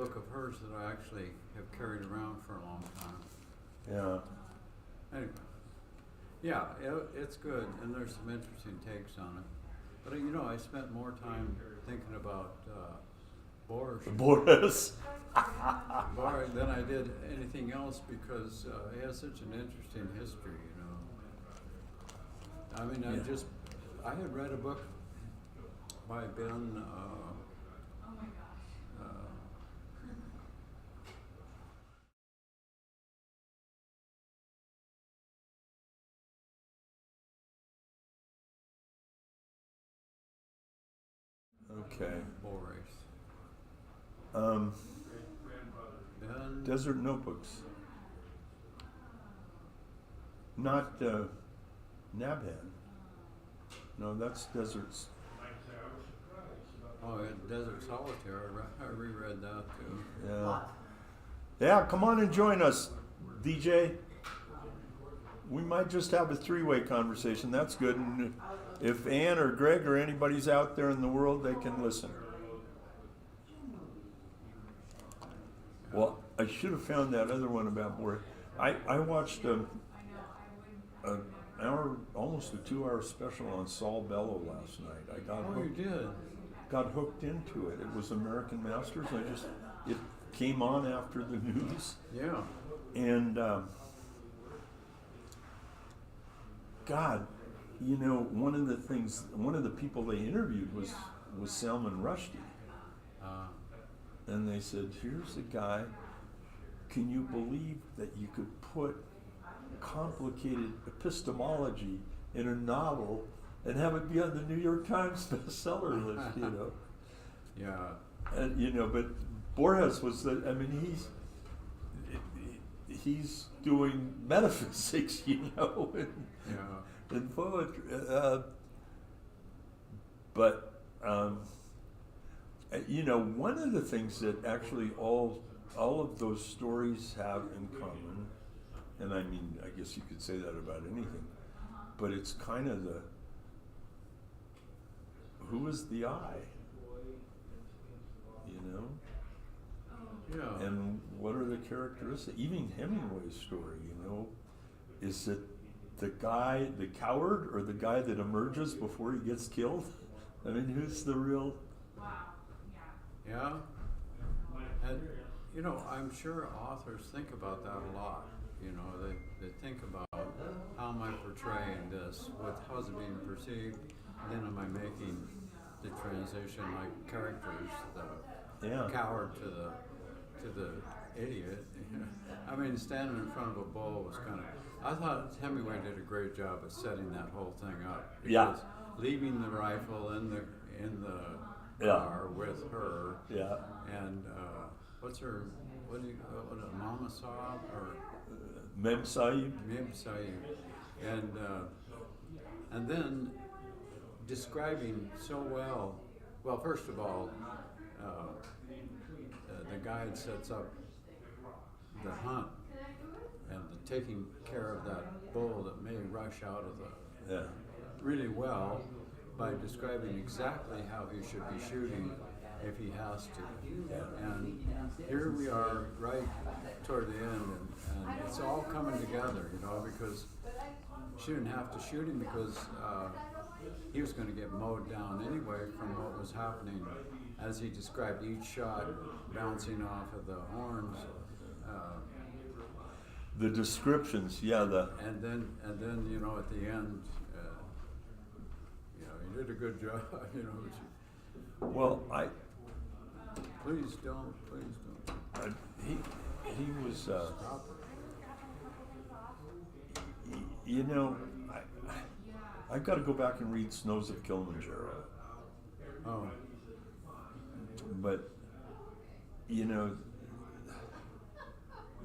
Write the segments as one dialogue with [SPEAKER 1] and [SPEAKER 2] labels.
[SPEAKER 1] book of hers that I actually have carried around for a long time.
[SPEAKER 2] Yeah.
[SPEAKER 1] Anyway, yeah, it's good, and there's some interesting takes on it. But I spent more time thinking about
[SPEAKER 2] Borges.
[SPEAKER 1] than I did anything else because he has such an interesting history. I mean, I had read a book by Ben.
[SPEAKER 2] Okay.
[SPEAKER 1] Borges. Ben.
[SPEAKER 2] Desert Notebooks. Not Nabhan. No, that's Deserts.
[SPEAKER 1] Oh, Desert Solitaire. I reread that too.
[SPEAKER 2] Yeah. Yeah, come on and join us, DJ. We might just have a three-way conversation. That's good. And if Ann or Greg or anybody's out there in the world, they can listen. Well, I should have found that other one about Borges. I watched an hour, almost a 2-hour special on Saul Bellow last night. I got hooked.
[SPEAKER 1] You did?
[SPEAKER 2] Got hooked into it. It was American Masters. It came on after the news.
[SPEAKER 1] Yeah.
[SPEAKER 2] And God, one of the people they interviewed was Salman Rushdie. And they said, here's a guy, can you believe that you could put complicated epistemology in a novel and have it be on the New York Times bestseller list,
[SPEAKER 1] Yeah.
[SPEAKER 2] And, but Borges was he's doing metaphysics, and poetry. But one of the things that actually all of those stories have in common, and I mean, I guess you could say that about anything, but it's kind of who is the I?
[SPEAKER 1] Yeah.
[SPEAKER 2] And what are the characteristics? Even Hemingway's story, is it the guy, the coward, or the guy that emerges before he gets killed? I mean, who's the real?
[SPEAKER 1] Yeah. And, I'm sure authors think about that a lot. They think about how am I portraying this, how's it being perceived, then am I making the transition like characters, the coward to the idiot. I mean, standing in front of a bull was kind of. I thought Hemingway did a great job of setting that whole thing up.
[SPEAKER 2] Yeah.
[SPEAKER 1] Leaving the rifle in the car with her.
[SPEAKER 2] Yeah.
[SPEAKER 1] And what's her? What Mama Saab or
[SPEAKER 2] Mem Sahib?
[SPEAKER 1] Mem Sahib, and then describing so well. Well, first of all, the guide sets up the hunt and the taking care of that bull that may rush out of the really well by describing exactly how he should be shooting if he has to. And here we are right toward the end, and it's all coming together, because she didn't have to shoot him because he was going to get mowed down anyway from what was happening as he described each shot bouncing off of the horns.
[SPEAKER 2] The descriptions,
[SPEAKER 1] and then at the end, he did a good job.
[SPEAKER 2] Well,
[SPEAKER 1] Please don't.
[SPEAKER 2] He was.
[SPEAKER 1] Stop it.
[SPEAKER 2] I've got to go back and read Snows of Kilimanjaro.
[SPEAKER 1] Oh.
[SPEAKER 2] But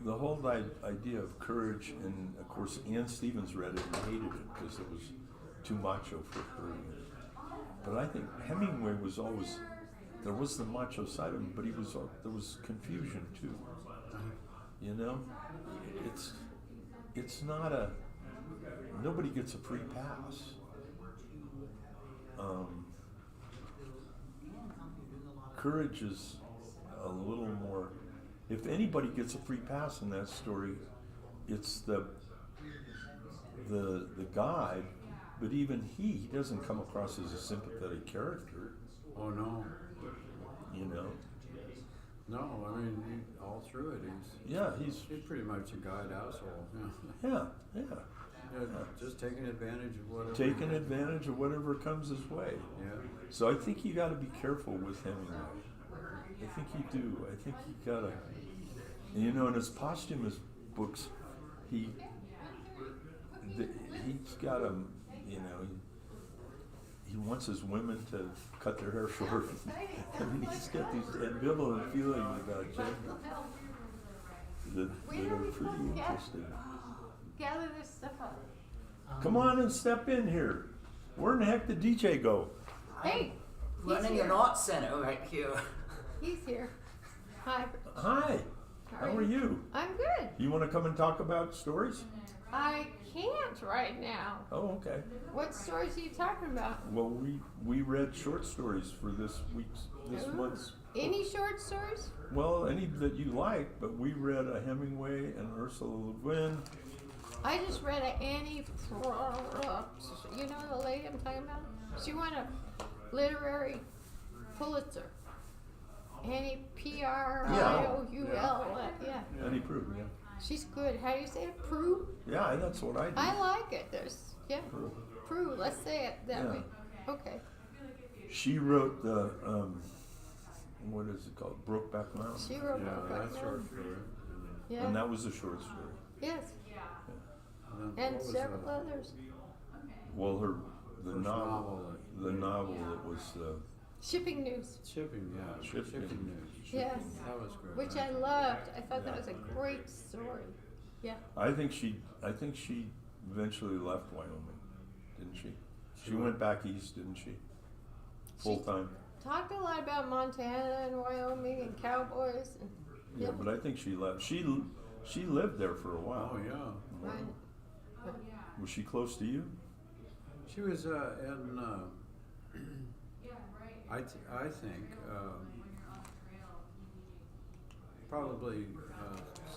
[SPEAKER 2] the whole idea of courage, and of course Ann Stevens read it and hated it because it was too macho for her. But I think Hemingway was always, there was the macho side of him, but there was confusion too. It's not nobody gets a free pass. Courage is a little more if anybody gets a free pass in that story, it's the guy, but even he doesn't come across as a sympathetic character.
[SPEAKER 1] Oh no.
[SPEAKER 2] You know?
[SPEAKER 1] No, I mean, all through it, he's pretty much a guide asshole.
[SPEAKER 2] Yeah.
[SPEAKER 1] Just taking advantage of whatever.
[SPEAKER 2] Taking advantage of whatever comes his way.
[SPEAKER 1] Yeah.
[SPEAKER 2] So I think you got to be careful with Hemingway. I think you do. I think you gotta. You know, in his posthumous books, he's got him. You know, he wants his women to cut their hair short. I mean, he's got these ambivalent feelings about gender that are pretty interesting.
[SPEAKER 3] Gather this stuff up.
[SPEAKER 2] Come on and step in here. Where in the heck did DJ go?
[SPEAKER 3] Hey,
[SPEAKER 4] Running an art center right here.
[SPEAKER 3] he's here. Hi.
[SPEAKER 2] Hi. How are you?
[SPEAKER 3] I'm good.
[SPEAKER 2] You want to come and talk about stories?
[SPEAKER 3] I can't right now.
[SPEAKER 2] Oh, okay.
[SPEAKER 3] What stories are you talking about?
[SPEAKER 2] Well, we read short stories for this
[SPEAKER 3] Ooh.
[SPEAKER 2] month's.
[SPEAKER 3] Any short stories?
[SPEAKER 2] Well, any that you like, but we read a Hemingway and Ursula Le Guin.
[SPEAKER 3] I just read a Annie you know the lady I'm talking about? She won a literary Pulitzer. Annie Proul. Yeah.
[SPEAKER 2] Annie Proulx, yeah.
[SPEAKER 3] She's good. How do you say it? Proulx?
[SPEAKER 2] Yeah, that's what I do.
[SPEAKER 3] I like it.
[SPEAKER 2] Proulx.
[SPEAKER 3] Proulx. Let's say it that
[SPEAKER 2] Yeah.
[SPEAKER 3] way. Okay.
[SPEAKER 2] She wrote the what is it called? Brokeback Mountain.
[SPEAKER 3] She wrote
[SPEAKER 1] Yeah,
[SPEAKER 3] Brokeback
[SPEAKER 1] that's short
[SPEAKER 3] Mountain.
[SPEAKER 1] story.
[SPEAKER 3] Yeah.
[SPEAKER 2] And that was a short story.
[SPEAKER 3] Yes.
[SPEAKER 1] And,
[SPEAKER 3] And
[SPEAKER 1] what was
[SPEAKER 3] several
[SPEAKER 1] the
[SPEAKER 3] others.
[SPEAKER 2] Well, the
[SPEAKER 1] first
[SPEAKER 2] novel that was
[SPEAKER 3] Shipping News.
[SPEAKER 1] Shipping, yeah.
[SPEAKER 2] Shipping.
[SPEAKER 1] News.
[SPEAKER 3] Yes.
[SPEAKER 1] That was good.
[SPEAKER 3] Which I loved. I thought that was a great story. Yeah.
[SPEAKER 2] I think she eventually left Wyoming, didn't she? She went back east, didn't she? Full time.
[SPEAKER 3] Talked a lot about Montana and Wyoming and cowboys and
[SPEAKER 2] Yeah, but I think she left. She lived there for a while.
[SPEAKER 1] Oh yeah.
[SPEAKER 3] right.
[SPEAKER 2] Was she close to you?
[SPEAKER 1] She was in. I think probably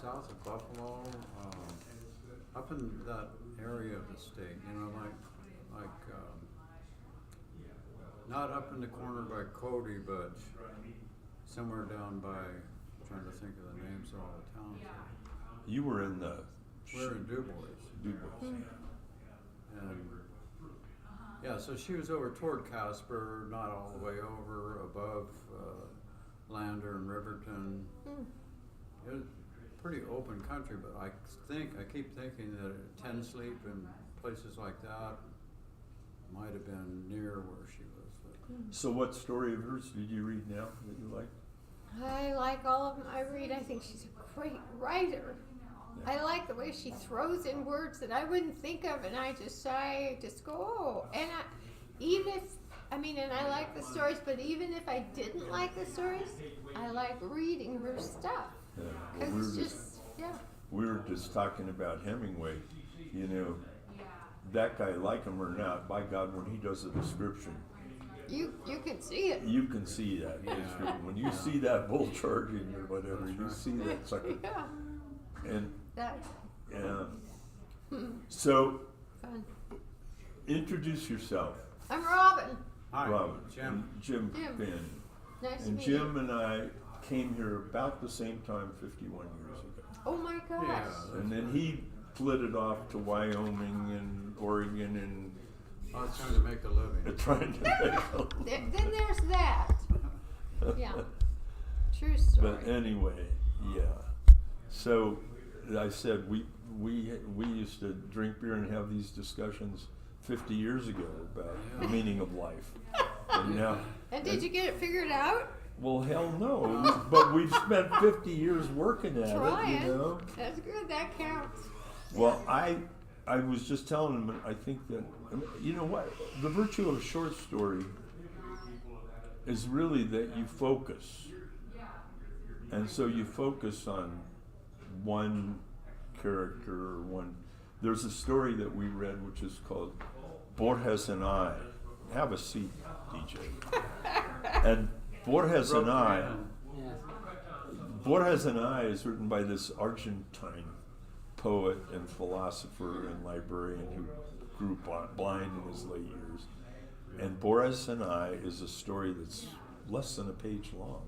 [SPEAKER 1] south of Buffalo, up in that area of the state. You know, like not up in the corner by Cody, but somewhere down by. I'm trying to think of the names of all the towns.
[SPEAKER 2] You were in the.
[SPEAKER 1] We're in Du Bois.
[SPEAKER 2] Du Bois.
[SPEAKER 1] And yeah, so she was over toward Casper, not all the way over, above Lander and Riverton. It was pretty open country, but I keep thinking that Ten Sleep and places like that might have been near where she was.
[SPEAKER 2] So what story of hers did you read now that you liked?
[SPEAKER 3] I like all of them I read. I think she's a great writer.
[SPEAKER 2] Yeah.
[SPEAKER 3] I like the way she throws in words that I wouldn't think of, and I just go, oh. And I like the stories, but even if I didn't like the stories, I like reading her stuff.
[SPEAKER 2] Yeah.
[SPEAKER 3] Because
[SPEAKER 2] Well,
[SPEAKER 3] it's just,
[SPEAKER 2] we were just talking about Hemingway. You know, that guy, like him or not, by God, when he does a description,
[SPEAKER 3] you can see it.
[SPEAKER 2] you can see that description. When you see that bull charging or whatever, you see that sucker.
[SPEAKER 3] Yeah.
[SPEAKER 2] And
[SPEAKER 3] That
[SPEAKER 2] yeah. So,
[SPEAKER 3] fun.
[SPEAKER 2] introduce yourself.
[SPEAKER 3] I'm Robin.
[SPEAKER 1] Hi,
[SPEAKER 2] Robin.
[SPEAKER 1] Jim.
[SPEAKER 2] And Jim
[SPEAKER 3] Jim.
[SPEAKER 2] Bannon.
[SPEAKER 3] Nice to
[SPEAKER 2] And
[SPEAKER 3] meet
[SPEAKER 2] Jim
[SPEAKER 3] you.
[SPEAKER 2] and I came here about the same time 51 years ago.
[SPEAKER 3] Oh my gosh.
[SPEAKER 1] Yeah.
[SPEAKER 2] And then he flitted off to Wyoming and Oregon and
[SPEAKER 1] I was trying to make a living.
[SPEAKER 2] trying to make
[SPEAKER 3] Then there's that. Yeah. True story.
[SPEAKER 2] But anyway, yeah. So I said we used to drink beer and have these discussions 50 years ago about the meaning of life. And now,
[SPEAKER 3] And did you get it figured out?
[SPEAKER 2] well, hell no. But we've spent 50 years working at
[SPEAKER 3] Trying.
[SPEAKER 2] it, you know.
[SPEAKER 3] That's good. That counts.
[SPEAKER 2] Well, I was just telling him, I think that, you know what, the virtue of a short story is really that you focus. And so you focus on one character or one. There's a story that we read which is called Borges and I. Have a seat, DJ. And Borges and I, Borges and I is written by this Argentine poet and philosopher and librarian who grew blind in his late years. And Borges and I is a story that's less than a page long.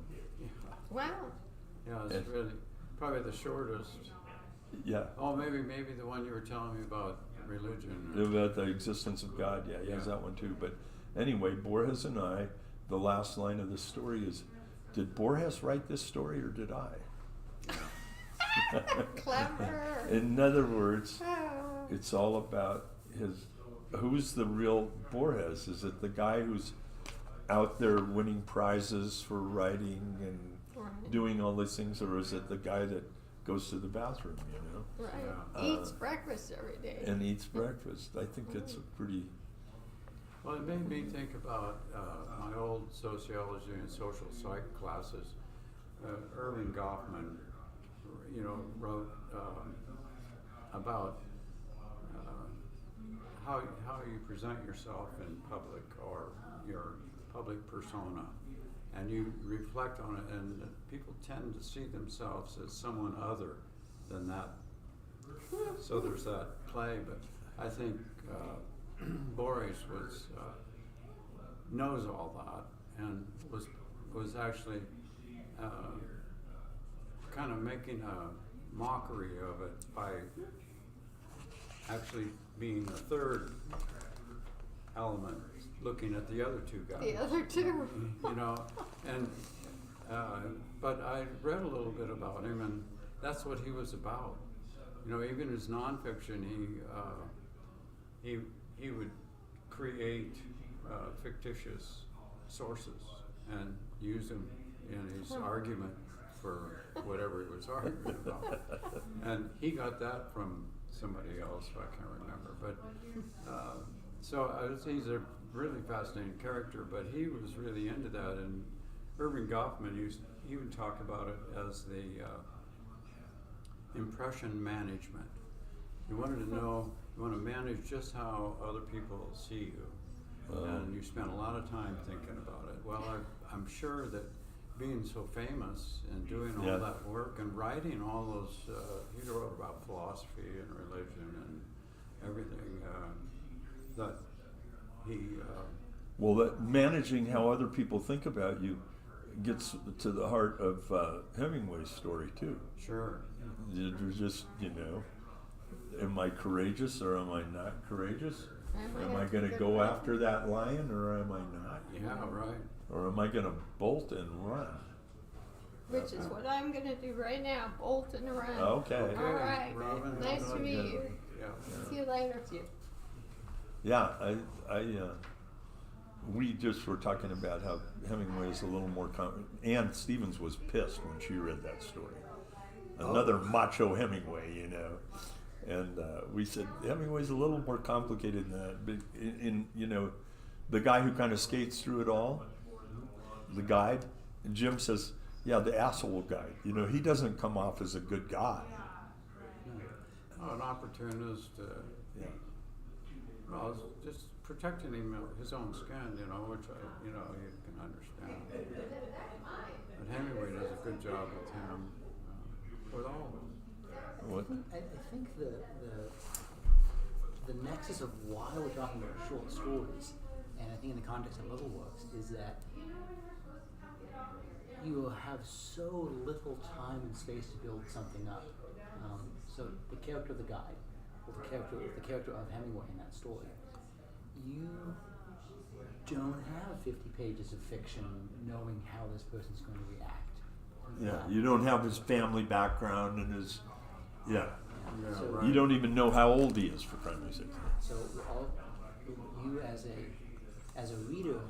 [SPEAKER 3] Wow.
[SPEAKER 1] Yeah, it's really probably the shortest.
[SPEAKER 2] Yeah.
[SPEAKER 1] Oh, maybe the one you were telling me about religion.
[SPEAKER 2] About the existence of God, yeah, he has that one too. But anyway, Borges and I, the last line of the story is, did Borges write this story or did I?
[SPEAKER 3] Clever.
[SPEAKER 2] In other words,
[SPEAKER 3] Oh.
[SPEAKER 2] it's all about who's the real Borges? Is it the guy who's out there winning prizes for writing and
[SPEAKER 3] Right.
[SPEAKER 2] doing all these things, or is it the guy that goes to the bathroom,
[SPEAKER 3] Right.
[SPEAKER 1] Yeah.
[SPEAKER 3] Eats breakfast every day.
[SPEAKER 2] and eats breakfast? I think it's a pretty...
[SPEAKER 1] Well, it made me think about my old sociology and social psych classes. Irving Goffman, wrote about how you present yourself in public or your public persona, and you reflect on it, and people tend to see themselves as someone other than that. So there's that play, but I think Borges knows all that and was actually kind of making a mockery of it by actually being the third element, looking at the other two guys.
[SPEAKER 3] The other two.
[SPEAKER 1] And but I read a little bit about him, and that's what he was about. Even his nonfiction, he would create fictitious sources and use them in his argument for whatever he was arguing about. And he got that from somebody else, I can't remember. But he's a really fascinating character, but he was really into that. And Irving Goffman he would talk about it as the impression management. You want to manage just how other people see you. And you spend a lot of time thinking about it. Well, I'm sure that being so famous and doing all that work and writing all those, he wrote about philosophy and religion and everything, that he...
[SPEAKER 2] Well, that managing how other people think about you gets to the heart of Hemingway's story, too.
[SPEAKER 1] Sure.
[SPEAKER 2] There's just, am I courageous or am I not courageous? Am I going to go after that lion or am I not?
[SPEAKER 1] Yeah, right.
[SPEAKER 2] Or am I going to bolt and run?
[SPEAKER 3] Which is what I'm going to do right now, bolt and run.
[SPEAKER 2] Okay.
[SPEAKER 3] All right.
[SPEAKER 1] Robin,
[SPEAKER 3] Nice to meet you.
[SPEAKER 1] Yeah.
[SPEAKER 3] See you later.
[SPEAKER 2] Yeah, we just were talking about how Hemingway is a little more... Anne Stevens was pissed when she read that story. Another macho Hemingway, And we said, Hemingway's a little more complicated than that. But in the guy who kind of skates through it all, the guide, and Jim says, yeah, the asshole guide. He doesn't come off as a good guy.
[SPEAKER 1] Oh, an opportunist.
[SPEAKER 2] Yeah.
[SPEAKER 1] Well, it's just protecting his own skin, which you can understand. But Hemingway does a good job with him, with all of them.
[SPEAKER 2] What?
[SPEAKER 4] I think the nexus of why we're talking about short stories, and I think in the context of Little Works, is that you have so little time and space to build something up. So the character of the guide, or the character of Hemingway in that story, you don't have 50 pages of fiction knowing how this person's going to react.
[SPEAKER 2] Yeah, you don't have his family background and his... Yeah.
[SPEAKER 1] Yeah,
[SPEAKER 4] So
[SPEAKER 1] right.
[SPEAKER 2] You don't even know how old he is, for crying sake.
[SPEAKER 4] So you as a reader,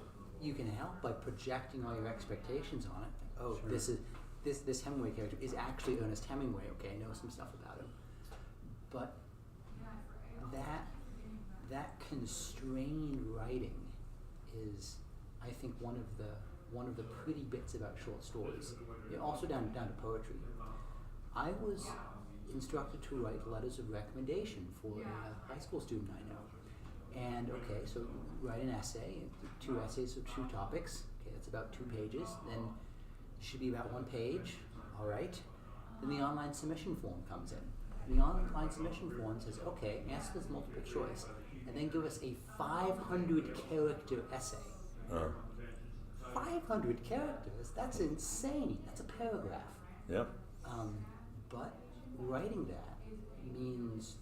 [SPEAKER 4] you can help by projecting all your expectations on it. Oh,
[SPEAKER 1] Sure.
[SPEAKER 4] this Hemingway character is actually Ernest Hemingway. Okay, I know some stuff about him, but that constrained writing is, I think, one of the pretty bits about short stories. Also down to poetry. I was instructed to write letters of recommendation for a high school student I know. And okay, so write an essay, 2 essays of 2 topics. Okay, that's about 2 pages. Then it should be about 1 page. all right? Then the online submission form comes in. The online submission form says, okay, answer this multiple choice, and then give us a 500-character essay. 500 characters? That's insane. That's a paragraph.
[SPEAKER 2] Yep.
[SPEAKER 4] But writing that means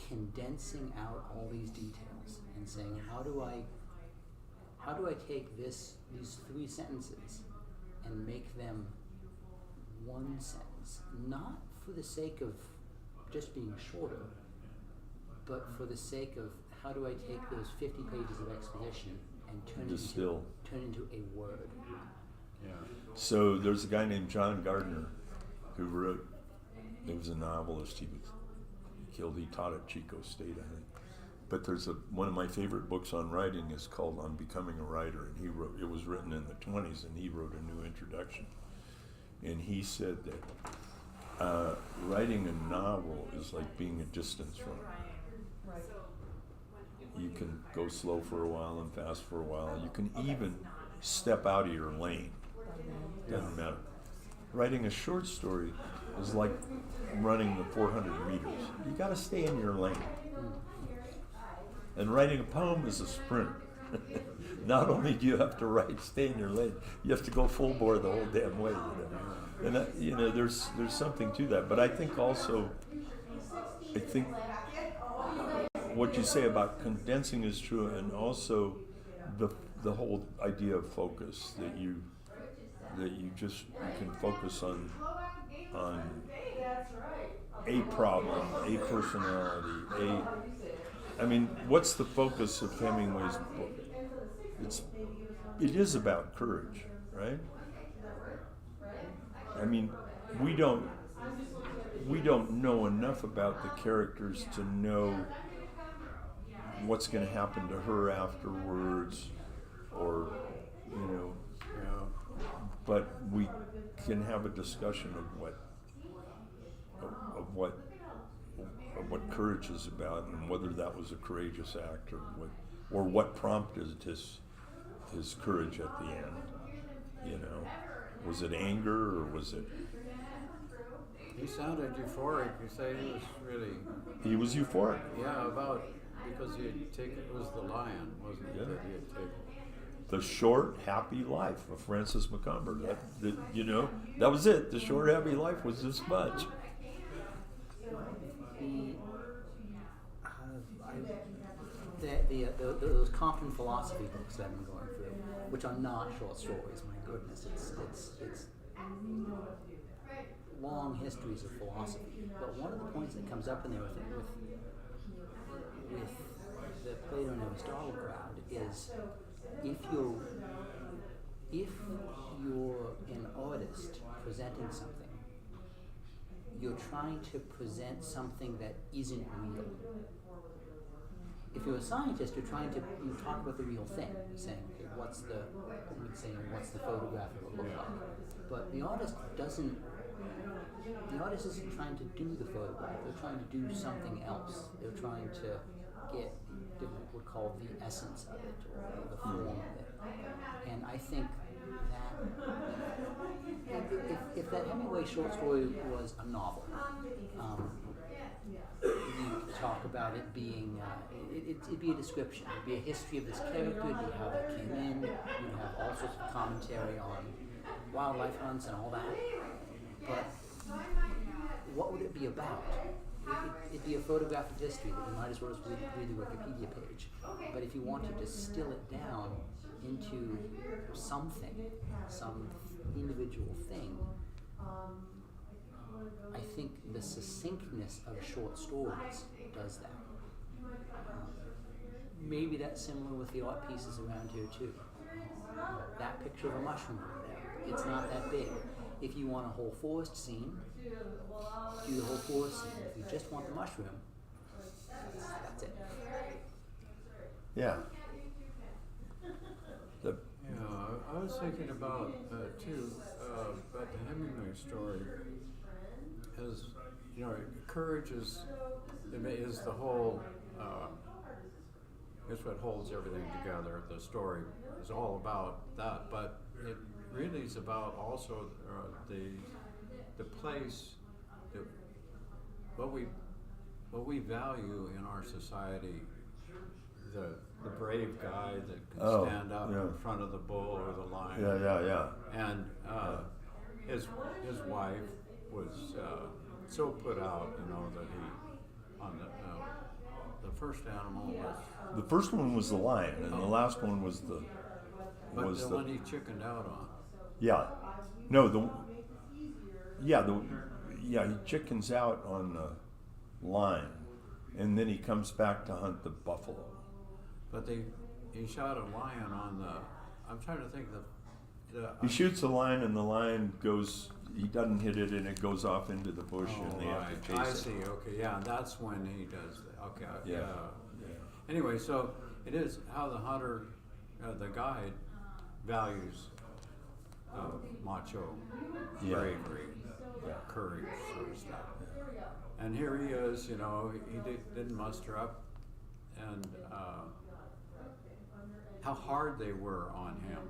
[SPEAKER 4] condensing out all these details and saying, how do I take these 3 sentences and make them one sentence, not for the sake of just being shorter, but for the sake of how do I take those 50 pages of exposition and turn it into a word.
[SPEAKER 1] Yeah.
[SPEAKER 2] So there's a guy named John Gardner who wrote, he was a novelist, he was killed, he taught at Chico State, I think. But there's one of my favorite books on writing is called On Becoming a Writer, and it was written in the 20s, and he wrote a new introduction. And he said that writing a novel is like being a distance runner. You can go slow for a while and fast for a while. You can even step out of your lane. Doesn't matter. Writing a short story is like running the 400 meters. You got to stay in your lane. And writing a poem is a sprint. Not only do you have to stay in your lane, you have to go full bore the whole damn way. And there's something to that. But I think also, what you say about condensing is true, and also the whole idea of focus, that you can focus on a problem, a personality, what's the focus of Hemingway's book? It is about courage, right? We don't know enough about the characters to know what's going to happen to her afterwards, or but we can have a discussion of what courage is about, and whether that was a courageous act, or what prompted his courage at the end. Was it anger, or was it?
[SPEAKER 1] He sounded euphoric. You say he was really.
[SPEAKER 2] He was euphoric.
[SPEAKER 1] Yeah, because he had taken, it was the lion, wasn't it?
[SPEAKER 2] Yeah.
[SPEAKER 1] That he had taken.
[SPEAKER 2] The Short Happy Life of Francis McCumber. That was it. The Short Happy Life was this much.
[SPEAKER 4] Those Compton philosophy books that I've been going through, which are not short stories. My goodness, it's long histories of philosophy. But one of the points that comes up in there with the Plato and Aristotle crowd is, if you're an artist presenting something, you're trying to present something that isn't real. If you're a scientist, you're trying to talk about the real thing, saying, okay, what's the photograph of it look like? But the artist isn't trying to do the photograph, they're trying to do something else. They're trying to get what we would call the essence of it, or the form of it. And I think that if that Hemingway short story was a novel, you talk about it being, it'd be a description, it'd be a history of this character, it'd be how they came in, you'd have all sorts of commentary on wildlife hunts and all that. But what would it be about? It'd be a photograph of history that you might as well just read the Wikipedia page. But if you wanted to distill it down into something, some individual thing, I think the succinctness of short stories does that. Maybe that's similar with the art pieces around here too. That picture of a mushroom over there, it's not that big. If you want a whole forest scene, do the whole forest scene. If you just want the mushroom, that's it.
[SPEAKER 2] Yeah.
[SPEAKER 1] I was thinking about too about the Hemingway story. As courage is the whole. It's what holds everything together. The story is all about that, but it really is about also the place, the, what we value in our society, the brave guy that can stand up in front of the bull or the lion.
[SPEAKER 2] Yeah.
[SPEAKER 1] And his wife was so put out, you know, that he on the first animal was.
[SPEAKER 2] The first one was the lion, and the last one was the.
[SPEAKER 1] But the one he chickened out on.
[SPEAKER 2] Yeah, no, he chickens out on the lion, and then he comes back to hunt the buffalo.
[SPEAKER 1] But he shot a lion on the. I'm trying to think
[SPEAKER 2] He shoots the lion, and the lion goes. He doesn't hit it, and it goes off into the bush, and they have to chase it.
[SPEAKER 1] I see. Okay, yeah, that's when he does that. Okay,
[SPEAKER 2] Yeah.
[SPEAKER 1] Anyway, so it is how the hunter, the guide, values macho bravery, courage, sort of stuff. And here he is, you know, he didn't muster up, and how hard they were on him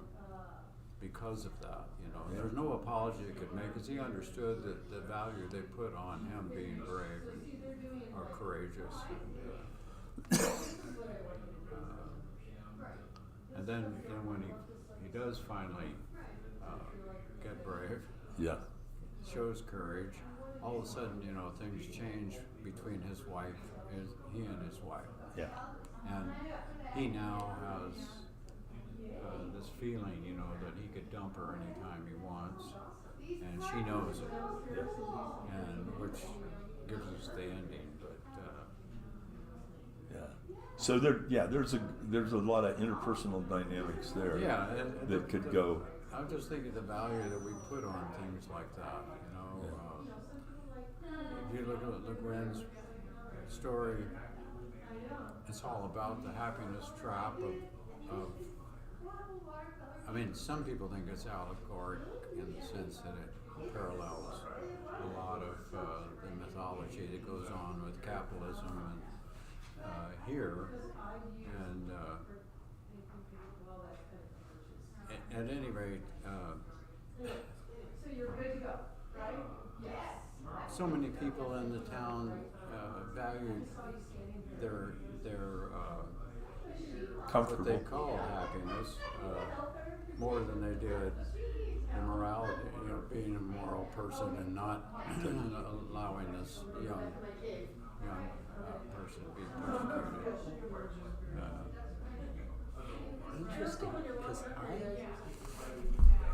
[SPEAKER 1] because of that. You know, there's no apology he could make, because he understood that the value they put on him being brave or courageous. And then when he does finally get brave, shows courage, all of a sudden, you know, things change between he and his wife.
[SPEAKER 2] Yeah.
[SPEAKER 1] And he now has this feeling, you know, that he could dump her anytime he wants, and she knows it, and which gives us the ending. But
[SPEAKER 2] so there's a lot of interpersonal dynamics there.
[SPEAKER 1] and
[SPEAKER 2] that could go.
[SPEAKER 1] I'm just thinking the value that we put on things like that. You know, if you look at Le Guin's story, it's all about the happiness trap of. I mean, some people think it's allegoric in the sense that it parallels a lot of the mythology that goes on with capitalism and here. And at any rate, so many people in the town valued their what they call happiness more than they did morality, you know, being a moral person and not allowing this young person to be persecuted.
[SPEAKER 4] Interesting, because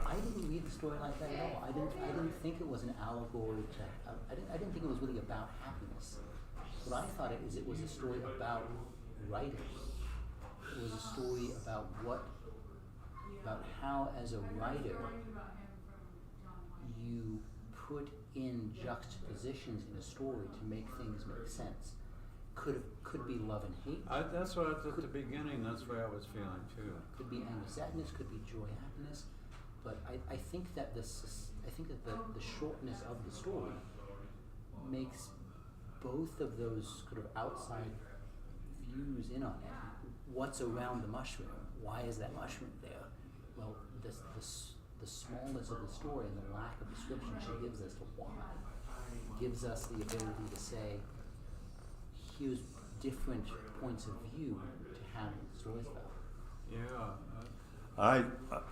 [SPEAKER 4] I didn't read the story like that at all. I didn't think it was an allegory to. I didn't think it was really about happiness. What I thought it was a story about writing. It was a story about how, as a writer, you put in juxtapositions in a story to make things make sense. Could be love and hate.
[SPEAKER 1] That's what at the beginning. That's what I was feeling too.
[SPEAKER 4] Could be anger, sadness. Could be joy, happiness. But I think that the shortness of the story makes both of those sort of outside views in on it. What's around the mushroom? Why is that mushroom there? Well, the smallness of the story and the lack of description she gives us to why gives us the ability to say, here's different points of view to have stories about.
[SPEAKER 1] Yeah.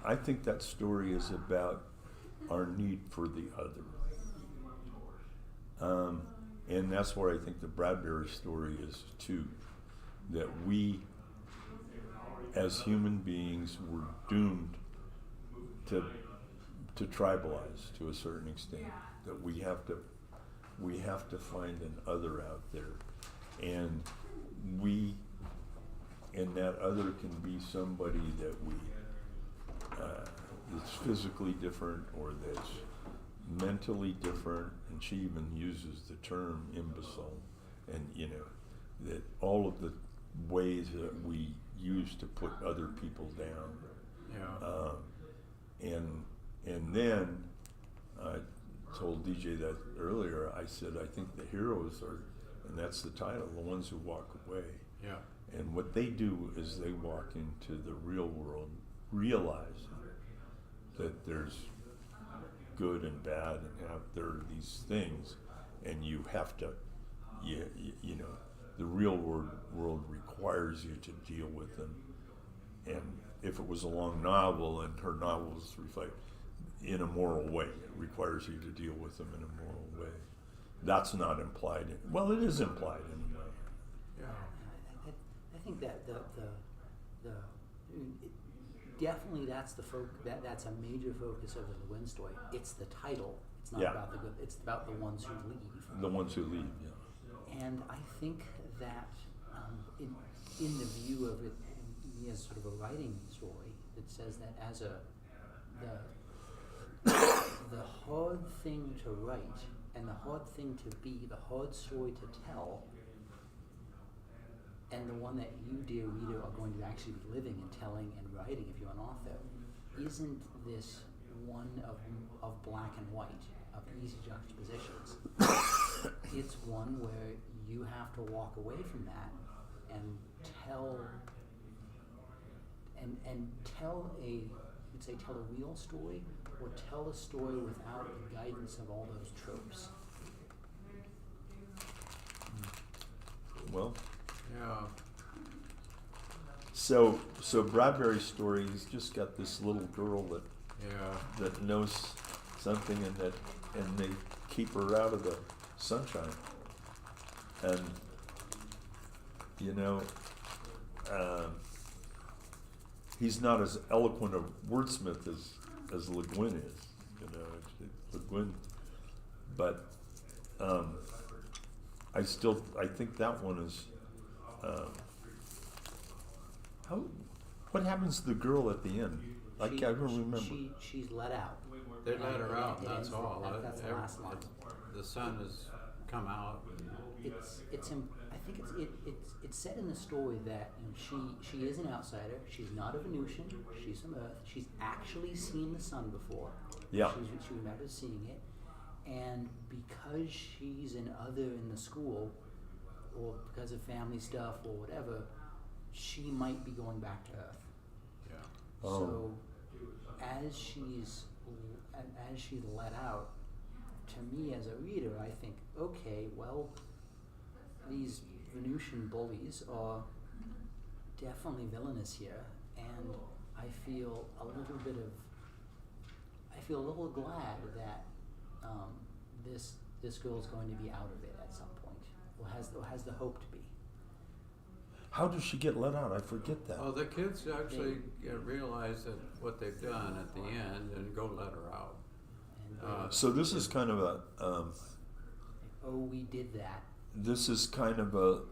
[SPEAKER 2] I think that story is about our need for the other. And that's where I think the Bradbury story is too. That we, as human beings, were doomed to tribalize to a certain extent. That we have to find an other out there, and that other can be somebody that that's physically different or that's mentally different, and she even uses the term imbecile, and you know that all of the ways that we use to put other people down. And then I told DJ that earlier. I said I think the heroes are, and that's the title, the ones who walk away.
[SPEAKER 1] Yeah.
[SPEAKER 2] And what they do is they walk into the real world, realizing that there's good and bad, and there are these things, and you have to, you know, the real world requires you to deal with them. And if it was a long novel, and her novels reflect in a moral way, it requires you to deal with them in a moral way. That's not implied. Well, it is implied in a way.
[SPEAKER 1] Yeah.
[SPEAKER 4] I think that definitely that's that's a major focus of the Guin story. It's the title. It's not about the good. It's about the ones who leave.
[SPEAKER 2] The ones who leave, yeah.
[SPEAKER 4] And I think that in the view of it as sort of a writing story, it says that as the hard thing to write and the hard thing to be, the hard story to tell, and the one that you, dear reader, are going to actually be living and telling and writing if you're an author, isn't this one of black and white, of easy juxtapositions. It's one where you have to walk away from that and tell tell a real story, or tell a story without the guidance of all those tropes.
[SPEAKER 2] Well,
[SPEAKER 1] Yeah.
[SPEAKER 2] so Bradbury's story, he's just got this little girl
[SPEAKER 1] Yeah.
[SPEAKER 2] that knows something, and they keep her out of the sunshine. And you know, he's not as eloquent a wordsmith as Le Guin is. You know, Le Guin, but I think that one is. What happens to the girl at the end? I can't remember.
[SPEAKER 4] She's let out.
[SPEAKER 1] They let her out, that's all.
[SPEAKER 4] That's the last line.
[SPEAKER 1] The sun has come out.
[SPEAKER 4] I think it's said in the story that she is an outsider. She's not a Venusian. She's from Earth. She's actually seen the sun before.
[SPEAKER 2] Yeah.
[SPEAKER 4] She remembers seeing it, and because she's an other in the school, or because of family stuff or whatever, she might be going back to Earth.
[SPEAKER 1] Yeah.
[SPEAKER 4] So as she's let out, to me as a reader, I think, okay, well, these Venusian bullies are definitely villainous here, and I feel a little glad that this girl's going to be out of it at some point, or has the hope to be.
[SPEAKER 2] How does she get let out? I forget that.
[SPEAKER 1] Well, the kids actually realize that what they've done at the end and go let her out.
[SPEAKER 4] And
[SPEAKER 2] So this is kind of a.
[SPEAKER 4] oh, we did that.
[SPEAKER 2] This is kind of a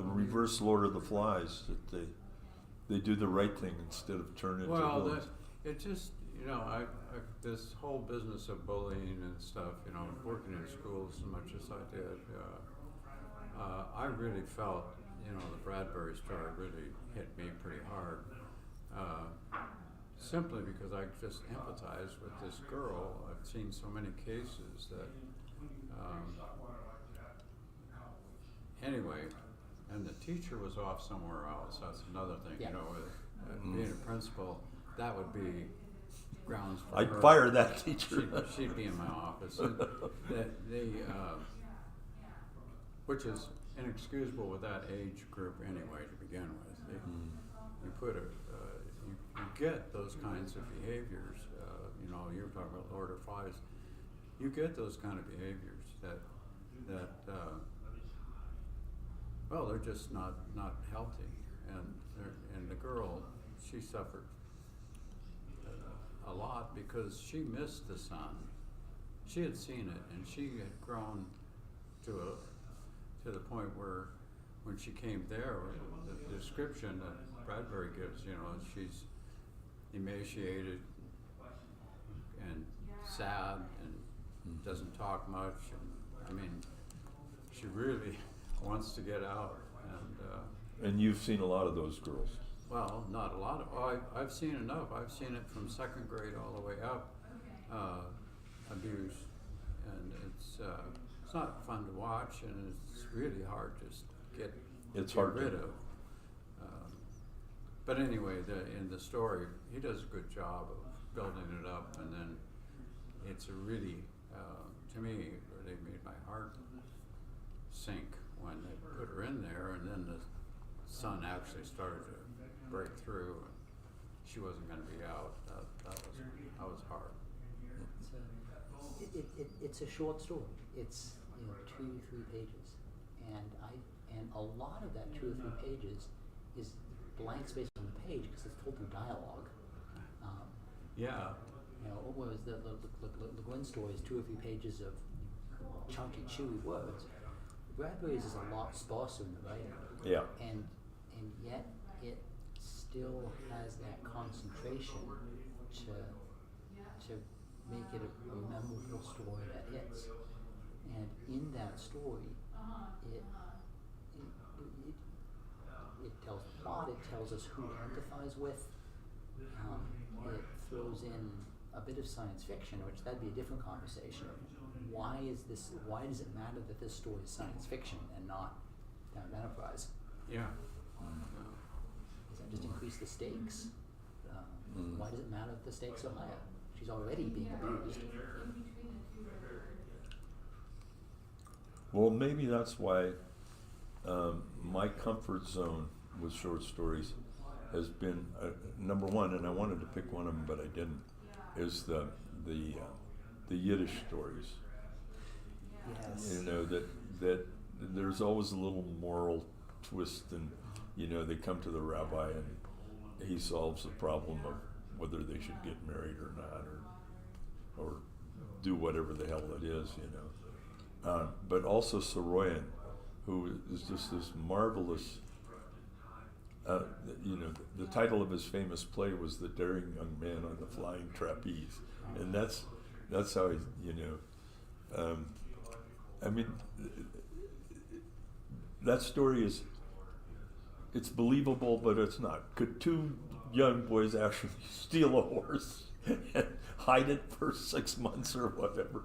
[SPEAKER 2] reverse Lord of the Flies, that they do the right thing instead of turn into villains.
[SPEAKER 1] It just, I this whole business of bullying and stuff, working in schools as much as I did, I really felt, the Bradbury story really hit me pretty hard, simply because I just empathize with this girl. I've seen so many cases that, anyway, and the teacher was off somewhere else. That's another thing,
[SPEAKER 4] Yeah.
[SPEAKER 1] with being a principal, that would be grounds for
[SPEAKER 2] I'd
[SPEAKER 1] her.
[SPEAKER 2] fire that teacher.
[SPEAKER 1] She'd be in my office. And which is inexcusable with that age group anyway to begin with. You put you get those kinds of behaviors. You were talking about Lord of Flies. You get those kind of behaviors that well, they're just not healthy. And the girl, she suffered a lot because she missed the sun. She had seen it, and she had grown to the point where, when she came there, the description that Bradbury gives, she's emaciated and sad and doesn't talk much, and she really wants to get out.
[SPEAKER 2] And you've seen a lot of those girls.
[SPEAKER 1] Well, not a lot of. I've seen enough. I've seen it from second grade all the way up, abuse, and it's not fun to watch, and it's really hard to get rid of. But anyway, in the story, he does a good job of building it up, and then it's a really, to me, they made my heart sink when they put her in there, and then the sun actually started to break through, and she wasn't going to be out. That was hard.
[SPEAKER 4] It's a short story. It's 2-3 pages, and a lot of that 2 or 3 pages is blank space on the page because it's told through dialogue.
[SPEAKER 1] Yeah.
[SPEAKER 4] What was the Guin story is 2 or 3 pages of chunky, chewy words. Bradbury's is a lot sparser in the writing.
[SPEAKER 2] Yeah.
[SPEAKER 4] And yet it still has that concentration to make it a memorable story that hits. And in that story, it tells the plot, it tells us who it empathize with, it throws in a bit of science fiction, which that'd be a different conversation of why does it matter that this story is science fiction and not enterprise?
[SPEAKER 1] Yeah.
[SPEAKER 4] Does that just increase the stakes? Why does it matter that the stakes are higher? She's already being abused.
[SPEAKER 2] Well, maybe that's why my comfort zone with short stories has been number one, and I wanted to pick one of them, but I didn't. Is the Yiddish stories?
[SPEAKER 4] Yes.
[SPEAKER 2] That there's always a little moral twist, and they come to the rabbi and he solves the problem of whether they should get married or not, or do whatever the hell it is, but also Saroyan, who is just this marvelous. The title of his famous play was "The Daring Young Man on the Flying Trapeze," and that's how he, that story it's believable, but it's not. Could 2 young boys actually steal a horse and hide it for 6 months or whatever?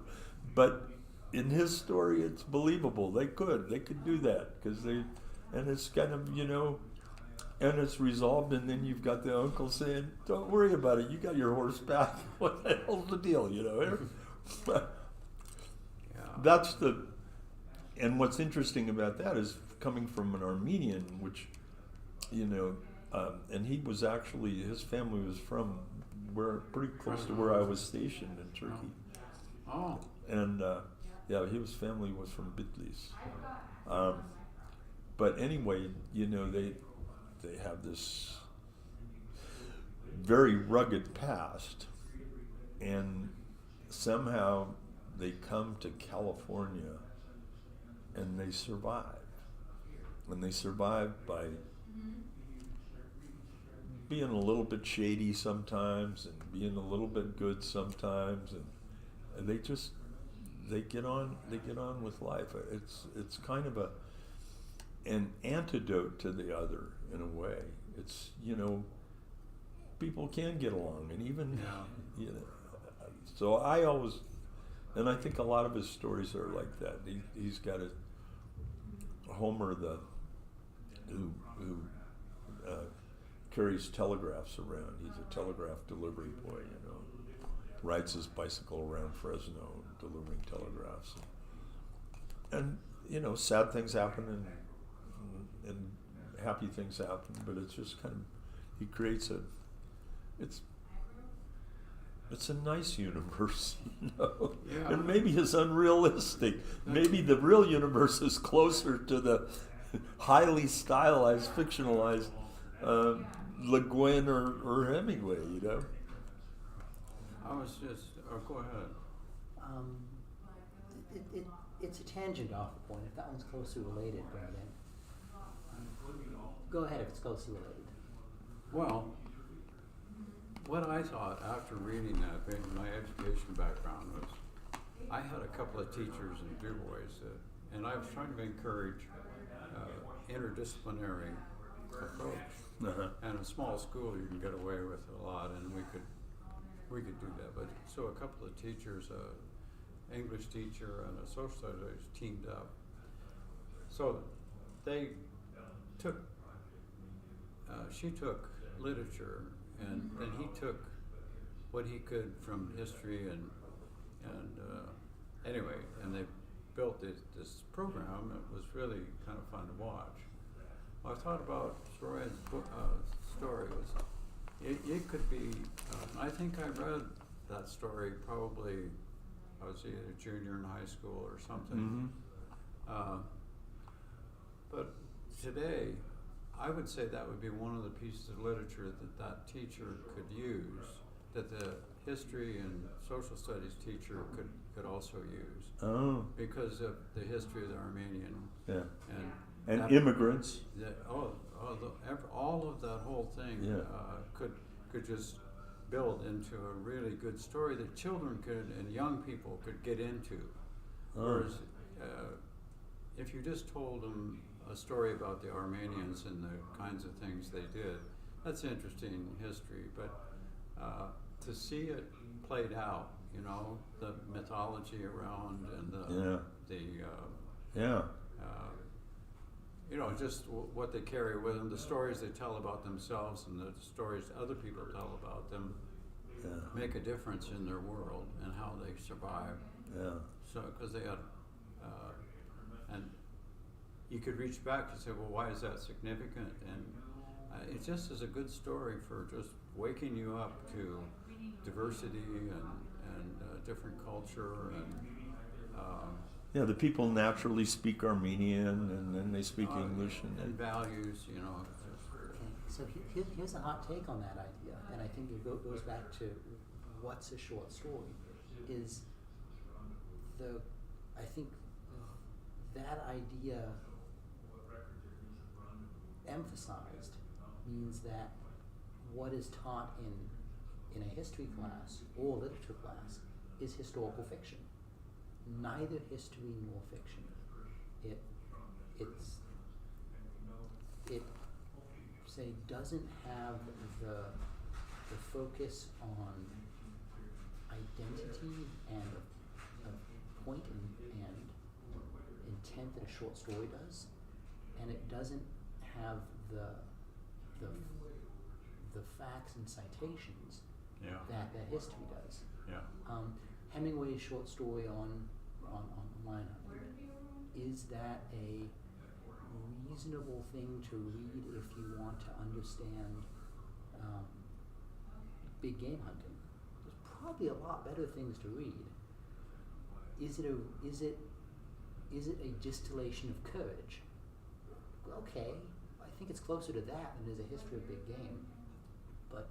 [SPEAKER 2] But in his story, it's believable. They could do that and it's kind of, and it's resolved, and then you've got the uncle saying, "Don't worry about it. You got your horse back. What the hell's the deal?"
[SPEAKER 1] Yeah.
[SPEAKER 2] That's and what's interesting about that is coming from an Armenian, which, and he was actually, his family was from pretty close to where I was stationed in Turkey.
[SPEAKER 1] Oh.
[SPEAKER 2] And his family was from Bitlis. But anyway, they have this very rugged past, and somehow they come to California and they survive. And they survive by being a little bit shady sometimes and being a little bit good sometimes, and they get on with life. It's kind of an antidote to the other in a way. It's, people can get along, and even so I always, and I think a lot of his stories are like that. He's got a Homer who carries telegraphs around. He's a telegraph delivery boy, rides his bicycle around Fresno delivering telegraphs. And sad things happen and happy things happen, but it's just kind of, he creates it's a nice universe,
[SPEAKER 1] Yeah.
[SPEAKER 2] And maybe it's unrealistic. Maybe the real universe is closer to the highly stylized, fictionalized Le Guin or Hemingway,
[SPEAKER 1] I was just, go ahead.
[SPEAKER 4] It's a tangent off the point. If that one's closely related, bring it in. Go ahead if it's closely related.
[SPEAKER 1] Well, what I thought after reading that, my education background was, I had a couple of teachers in Du Bois, and I was trying to encourage interdisciplinary approach.
[SPEAKER 2] Uh-huh.
[SPEAKER 1] And a small school, you can get away with a lot, and we could do that. But so a couple of teachers, English teacher and a social studies, teamed up. So they took, she took literature, and he took what he could from history and And anyway, and they built this program. It was really kind of fun to watch. Well, I thought about Saroyan's story was, it could be, I think I read that story probably, I was either a junior in high school or something. But today, I would say that would be one of the pieces of literature that teacher could use, that the history and social studies teacher could also use.
[SPEAKER 2] Oh.
[SPEAKER 1] Because of the history of the Armenian.
[SPEAKER 2] Yeah.
[SPEAKER 1] And
[SPEAKER 2] And immigrants.
[SPEAKER 1] All of that whole thing could just build into a really good story that children and young people could get into. Whereas if you just told them a story about the Armenians and the kinds of things they did, that's interesting history. But to see it played out, you know, the mythology around and you know, just what they carry with them, the stories they tell about themselves and the stories other people tell about them make a difference in their world and how they survive.
[SPEAKER 2] Yeah.
[SPEAKER 1] So, because they had, and you could reach back and say, well, why is that significant? And it just is a good story for just waking you up to diversity and different culture and
[SPEAKER 2] the people naturally speak Armenian, and then they speak English,
[SPEAKER 1] and values, you know.
[SPEAKER 4] Okay, so here's a hot take on that idea, and I think it goes back to what's a short story. Is I think that idea emphasized means that what is taught in a history class or literature class is historical fiction. Neither history nor fiction. It doesn't have the focus on identity and a point and intent that a short story does, and it doesn't have the facts and citations that history does. Hemingway's short story on Line Hunting, is that a reasonable thing to read if you want to understand big game hunting? There's probably a lot better things to read. Is it a distillation of courage? Okay, I think it's closer to that than is a history of big game. But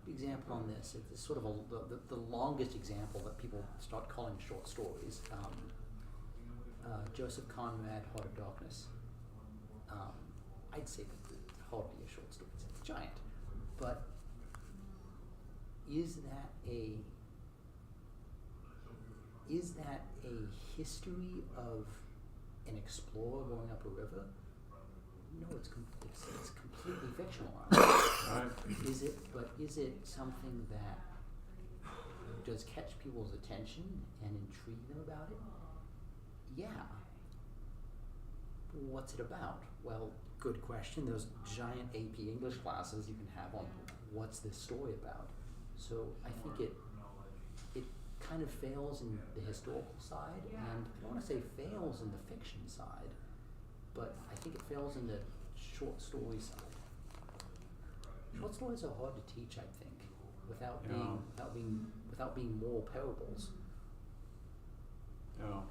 [SPEAKER 4] example on this, it's sort of the longest example that people start calling short stories. Joseph Conrad, Heart of Darkness. I'd say that it's hardly a short story, it's giant. But is that a history of an explorer going up a river? No, it's completely fictionalized. Is it something that does catch people's attention and intrigue them about it? Yeah. What's it about? Well, good question. Those giant AP English classes you can have on what's this story about. So I think it kind of fails in the historical side, and I don't want to say fails in the fiction side, but I think it fails in the short story side. Short stories are hard to teach, I think, without being more parables.
[SPEAKER 1] Yeah.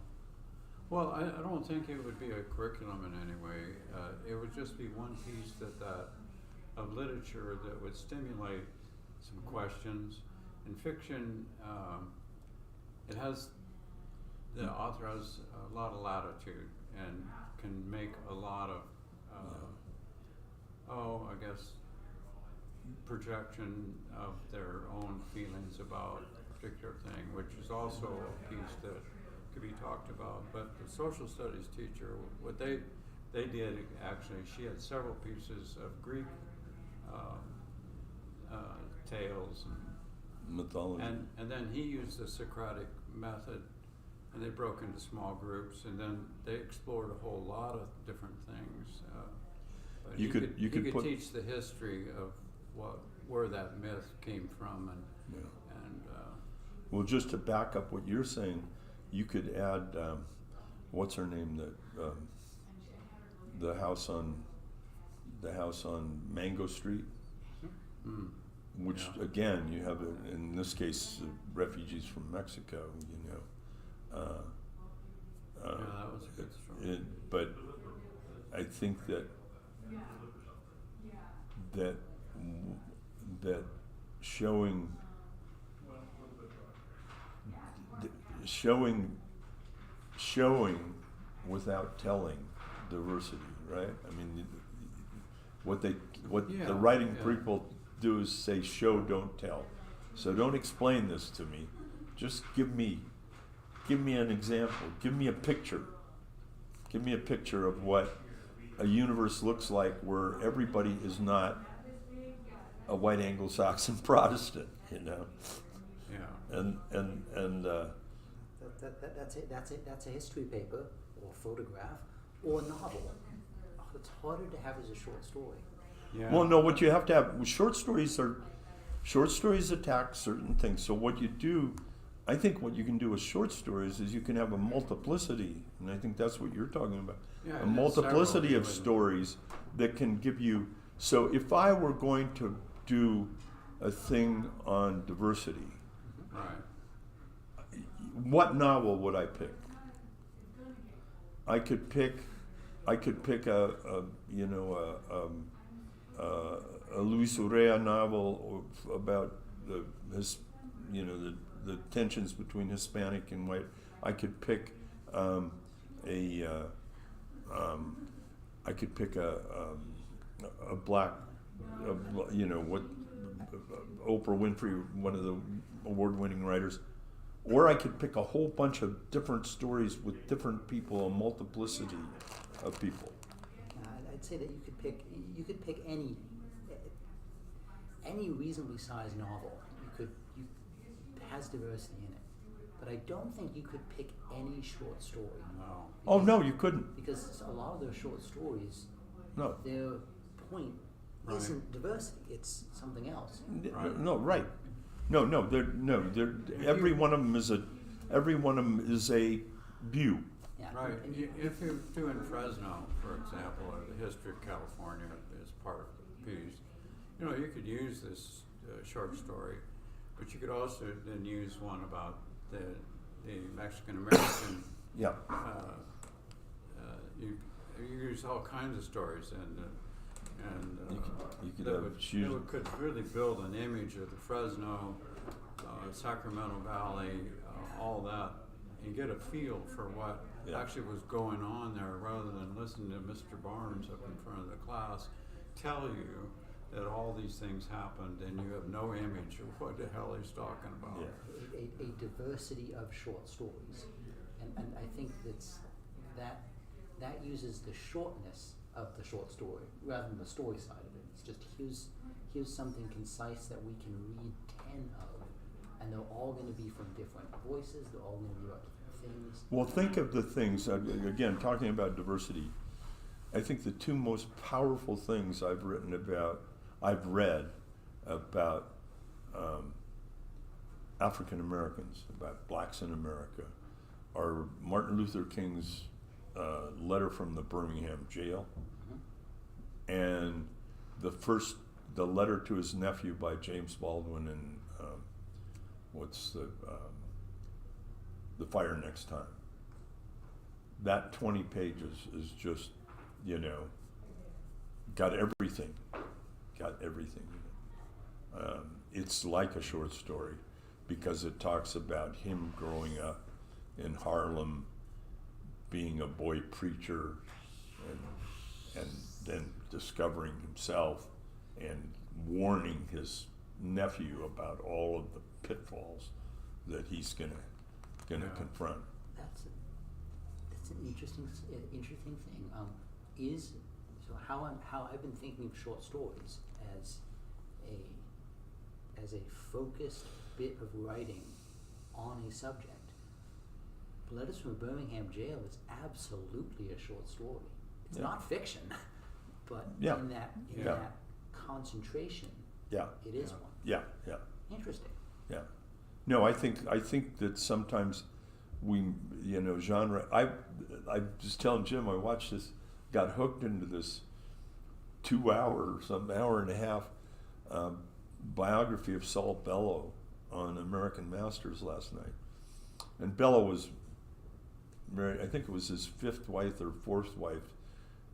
[SPEAKER 1] Well, I don't think it would be a curriculum in any way. It would just be one piece of literature that would stimulate some questions. In fiction, the author has a lot of latitude and can make a lot of, I guess, projection of their own feelings about a particular thing, which is also a piece that could be talked about. But the social studies teacher, what they did actually, she had several pieces of Greek tales and
[SPEAKER 2] mythology,
[SPEAKER 1] and then he used the Socratic method, and they broke into small groups, and then they explored a whole lot of different things. But you could teach the history of where that myth came from, and
[SPEAKER 2] Well, just to back up what you're saying, you could add what's her name, the house on Mango Street, which again you have in this case refugees from Mexico, you know.
[SPEAKER 1] that was a good story.
[SPEAKER 2] But I think that showing without telling diversity, right? I mean, what the writing people do is say show, don't tell. So don't explain this to me. Just give me an example. Give me a picture. Give me a picture of what a universe looks like where everybody is not a white Anglo-Saxon Protestant, you know.
[SPEAKER 1] Yeah.
[SPEAKER 2] And
[SPEAKER 4] that's a history paper or photograph or novel. It's harder to have as a short story.
[SPEAKER 1] Yeah.
[SPEAKER 2] well, no, what you have to have, short stories attack certain things. So what you do, I think what you can do with short stories is you can have a multiplicity, and I think that's what you're talking about.
[SPEAKER 1] Yeah,
[SPEAKER 2] A
[SPEAKER 1] and
[SPEAKER 2] multiplicity
[SPEAKER 1] several
[SPEAKER 2] of
[SPEAKER 1] even.
[SPEAKER 2] stories that can give you, so if I were going to do a thing on diversity,
[SPEAKER 1] Right.
[SPEAKER 2] what novel would I pick? I could pick a Luis Urrea novel about the tensions between Hispanic and white. I could pick a black, Oprah Winfrey, one of the award-winning writers, or I could pick a whole bunch of different stories with different people, a multiplicity of people.
[SPEAKER 4] I'd say that you could pick any reasonably sized novel. Has diversity in it, but I don't think you could pick any short story.
[SPEAKER 1] No.
[SPEAKER 2] Oh no, you couldn't.
[SPEAKER 4] Because a lot of those short stories,
[SPEAKER 2] No.
[SPEAKER 4] their point
[SPEAKER 1] Right.
[SPEAKER 4] isn't diversity; it's something else.
[SPEAKER 1] Right.
[SPEAKER 2] No, right. No. They're every one of them is a view.
[SPEAKER 4] Yeah.
[SPEAKER 1] Right.
[SPEAKER 4] And
[SPEAKER 1] If you're doing Fresno, for example, or the history of California as part of the piece, you could use this short story, but you could also then use one about the Mexican American.
[SPEAKER 2] Yeah.
[SPEAKER 1] You use all kinds of stories, and
[SPEAKER 2] You could
[SPEAKER 1] that
[SPEAKER 2] have choose.
[SPEAKER 1] could really build an image of the Fresno, Sacramento Valley, all that, and get a feel for what
[SPEAKER 2] Yeah.
[SPEAKER 1] actually was going on there, rather than listening to Mr. Barnes up in front of the class tell you that all these things happened, and you have no image of what the hell he's talking about.
[SPEAKER 2] Yeah.
[SPEAKER 4] a diversity of short stories, and I think that uses the shortness of the short story rather than the story side of it. It's just here's something concise that we can read 10 of, and they're all going to be from different voices. They're all going to be about different things.
[SPEAKER 2] Well, think of the things, again, talking about diversity, I think the two most powerful things I've read about African Americans, about blacks in America, are Martin Luther King's letter from the Birmingham jail, and the letter to his nephew by James Baldwin in The Fire Next Time. That 20 pages is just, got everything in it. It's like a short story because it talks about him growing up in Harlem, being a boy preacher, and then discovering himself and warning his nephew about all of the pitfalls that he's gonna confront.
[SPEAKER 4] That's an interesting thing. How I've been thinking of short stories as a focused bit of writing on a subject. Letters from a Birmingham Jail is absolutely a short story. It's not fiction, but
[SPEAKER 2] Yeah.
[SPEAKER 4] in that concentration,
[SPEAKER 2] Yeah.
[SPEAKER 4] It is
[SPEAKER 1] Yeah.
[SPEAKER 4] one.
[SPEAKER 2] Yeah, yeah,
[SPEAKER 4] Interesting.
[SPEAKER 2] yeah. No, I think that sometimes we, genre. I was telling Jim, I watched this, got hooked into this 2 hour, some hour and a half biography of Saul Bellow on American Masters last night. And Bellow was married, I think it was his 5th wife or 4th wife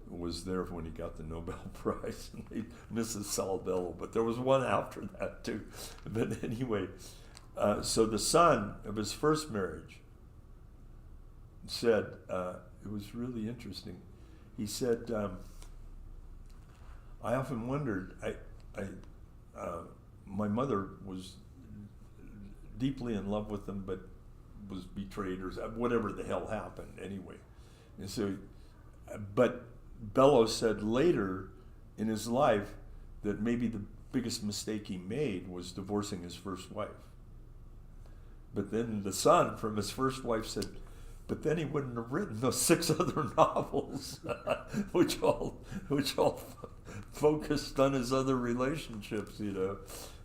[SPEAKER 2] was there when he got the Nobel Prize, and Mrs. Saul Bellow, but there was one after that too. But anyway, so the son of his first marriage said, it was really interesting. He said, I often wondered, my mother was deeply in love with him, but was betrayed or whatever the hell happened anyway. And so, but Bellows said later in his life that maybe the biggest mistake he made was divorcing his first wife. But then the son from his first wife said, but then he wouldn't have written those 6 other novels, which all focused on his other relationships,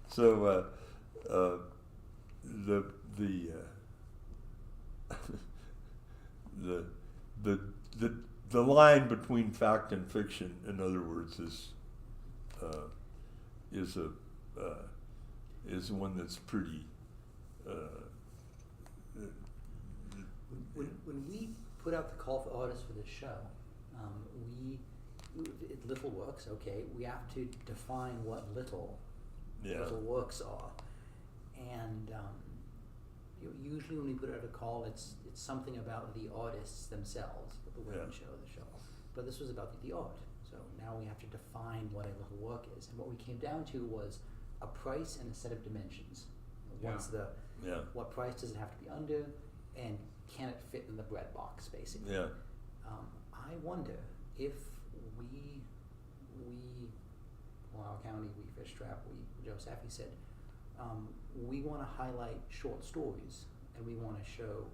[SPEAKER 2] So the line between fact and fiction, in other words, is one that's pretty.
[SPEAKER 4] When we put out the call for artists for this show, little works, okay, we have to define what little works are. And usually when we put out a call, it's something about the artists themselves, the women show the show. But this was about the art. So now we have to define what a little work is. And what we came down to was a price and a set of dimensions. What price does it have to be under, and can it fit in the bread box, basically?
[SPEAKER 2] Yeah.
[SPEAKER 4] I wonder if our county, we Fish Trap, Josephy said, we want to highlight short stories, and we want to show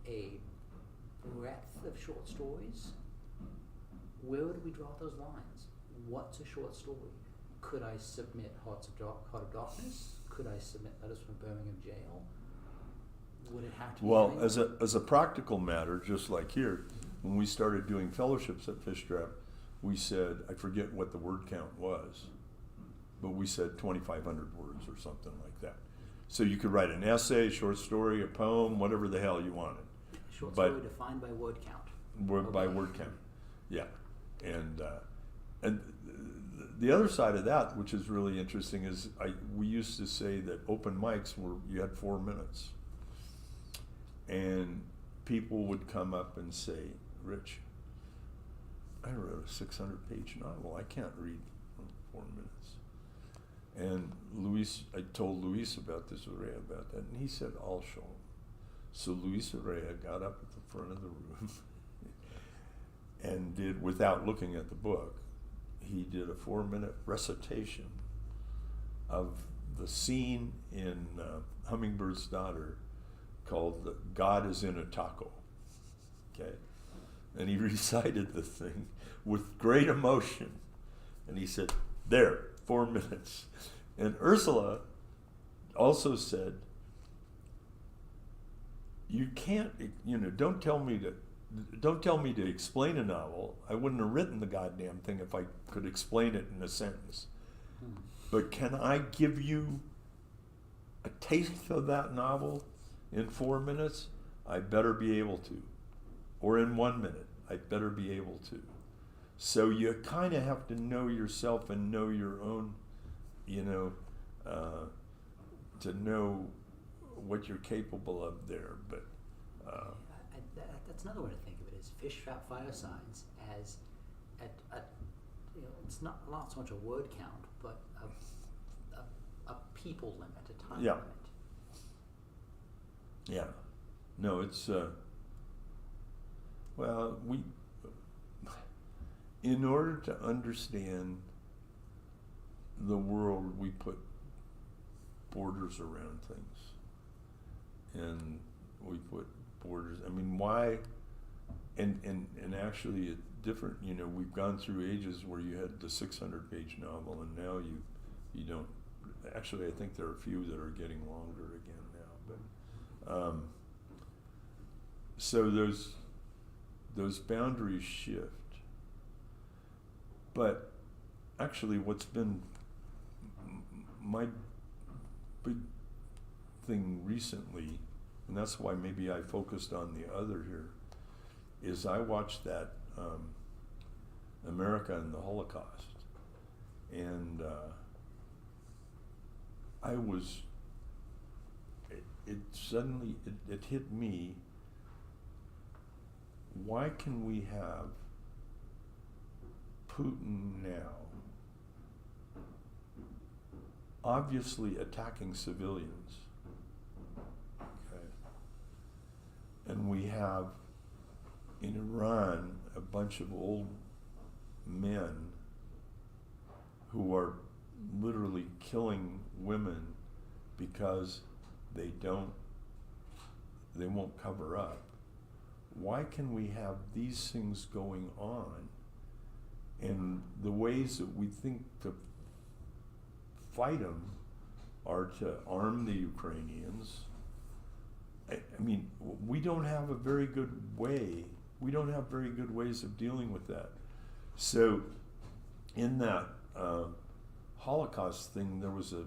[SPEAKER 4] a breadth of short stories. Where do we draw those lines? What's a short story? Could I submit Heart of Darkness? Could I submit Letters from Birmingham Jail? Would it have to be?
[SPEAKER 2] Well, as a practical matter, just like here, when we started doing fellowships at Fish Trap, we said, I forget what the word count was, but we said 2,500 words or something like that. So you could write an essay, short story, a poem, whatever the hell you wanted.
[SPEAKER 4] Short story defined by word count.
[SPEAKER 2] By word count, yeah. And the other side of that, which is really interesting, is we used to say that open mics you had 4 minutes. And people would come up and say, Rich, I wrote a 600-page novel. I can't read 4 minutes. And I told Luis about this, Urrea about that, and he said, I'll show him. So Luis Urrea got up at the front of the room and did, without looking at the book, he did a 4-minute recitation of the scene in Hummingbird's Daughter called God is in a Taco. Okay? And he recited the thing with great emotion. And he said, there, 4 minutes. And Ursula also said, you can't, don't tell me to explain a novel. I wouldn't have written the goddamn thing if I could explain it in a sentence. But can I give you a taste of that novel in 4 minutes? I better be able to. Or in 1 minute, I better be able to. So you kind of have to know yourself and know your own, to know what you're capable of there. But
[SPEAKER 4] that's another way to think of it, is Fish Trap Firesides as it's not so much a word count, but a people limit, a time limit.
[SPEAKER 2] Yeah. No, it's in order to understand the world, we put borders around things. And we put borders, I mean, why, and actually different. You know, we've gone through ages where you had the 600-page novel, and now you don't. Actually, I think there are a few that are getting longer again now. But so those boundaries shift. But actually, what's been my big thing recently, and that's why maybe I focused on the other here, is I watched that America and the Holocaust, and I was, it suddenly hit me, why can we have Putin now obviously attacking civilians, okay, and we have in Iran a bunch of old men who are literally killing women because they won't cover up. Why can we have these things going on, and the ways that we think to fight them are to arm the Ukrainians? I mean, we don't have a very good way. We don't have very good ways of dealing with that. So in that Holocaust thing, there was a